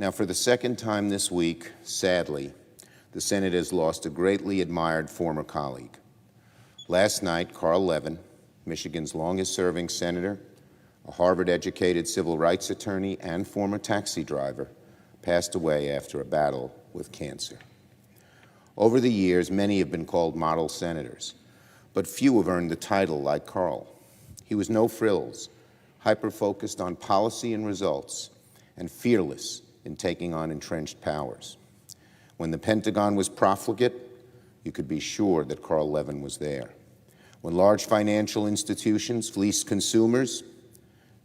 Now, for the second time this week, sadly, the Senate has lost a greatly admired former colleague. Last night, Carl Levin, Michigan's longest-serving senator, a Harvard-educated civil rights attorney and former taxi driver, passed away after a battle with cancer. Over the years, many have been called model senators, but few have earned the title like Carl. He was no frills, hyper-focused on policy and results, and fearless in taking on entrenched powers. When the Pentagon was profligate, you could be sure that Carl Levin was there. When large financial institutions fleeced consumers,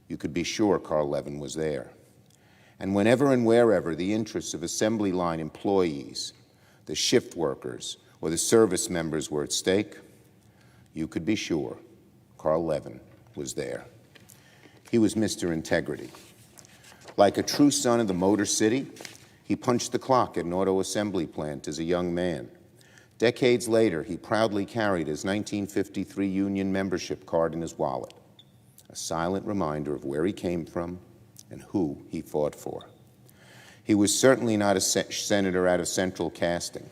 you could be sure Carl Levin was there. And whenever and wherever the interests of assembly line employees, the shift workers, or the service members were at stake, you could be sure Carl Levin was there. He was Mr. Integrity. Like a true son of the Motor City, he punched the clock at an auto assembly plant as a young man. Decades later, he proudly carried his 1953 union membership card in his wallet, a silent reminder of where he came from and who he fought for. He was certainly not a senator out of central casting.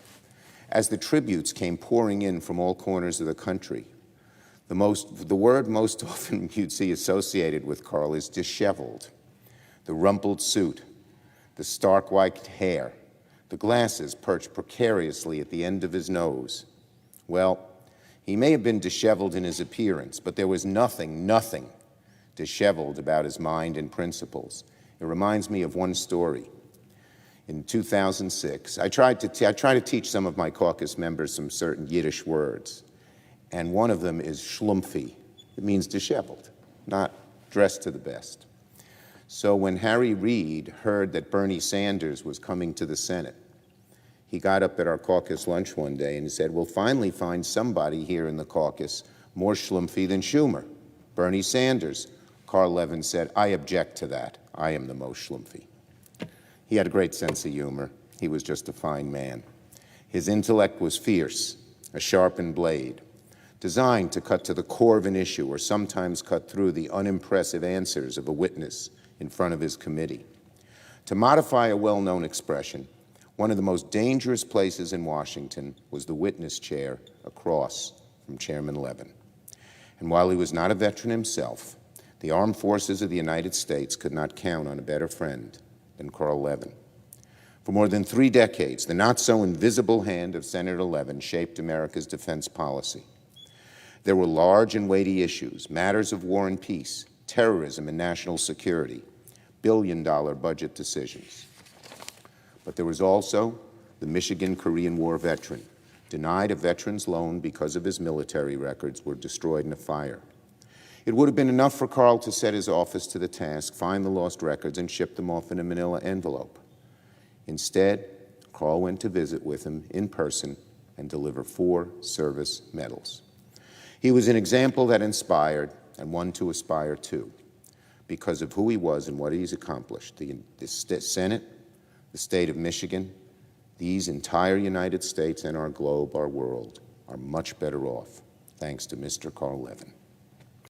As the tributes came pouring in from all corners of the country, the word most often you'd see associated with Carl is disheveled. The rumpled suit, the stark white hair, the glasses perched precariously at the end of his nose. Well, he may have been disheveled in his appearance, but there was nothing disheveled about his mind and principles. It reminds me of one story. In 2006, I try to teach some of my caucus members some certain Yiddish words, and one of them is schlumpfy. It means disheveled, not dressed to the best. So when Harry Reid heard that Bernie Sanders was coming to the Senate, he got up at our caucus lunch one day and he said, "We'll finally find somebody here in the caucus more schlumpfy than Schumer, Bernie Sanders." Carl Levin said, "I object to that. I am the most schlumpfy." He had a great sense of humor. He was just a fine man. His intellect was fierce, a sharpened blade, designed to cut to the core of an issue or sometimes cut through the unimpressive answers of a witness in front of his committee. To modify a well-known expression, one of the most dangerous places in Washington was the witness chair across from Chairman Levin. And while he was not a veteran himself, the armed forces of the United States could not count on a better friend than Carl Levin. For more than 3 decades, the not-so-invisible hand of Senator Levin shaped America's defense policy. There were large and weighty issues, matters of war and peace, terrorism and national security, billion-dollar budget decisions. But there was also the Michigan-Korean War veteran, denied a veteran's loan because of his military records were destroyed in a fire. It would have been enough for Carl to set his office to the task, find the lost records, and ship them off in a manila envelope. Instead, Carl went to visit with him in person and deliver 4 service medals. He was an example that inspired and one to aspire to because of who he was and what he's accomplished. The Senate, the state of Michigan, these entire United States and our globe, our world, are much better off thanks to Mr. Carl Levin.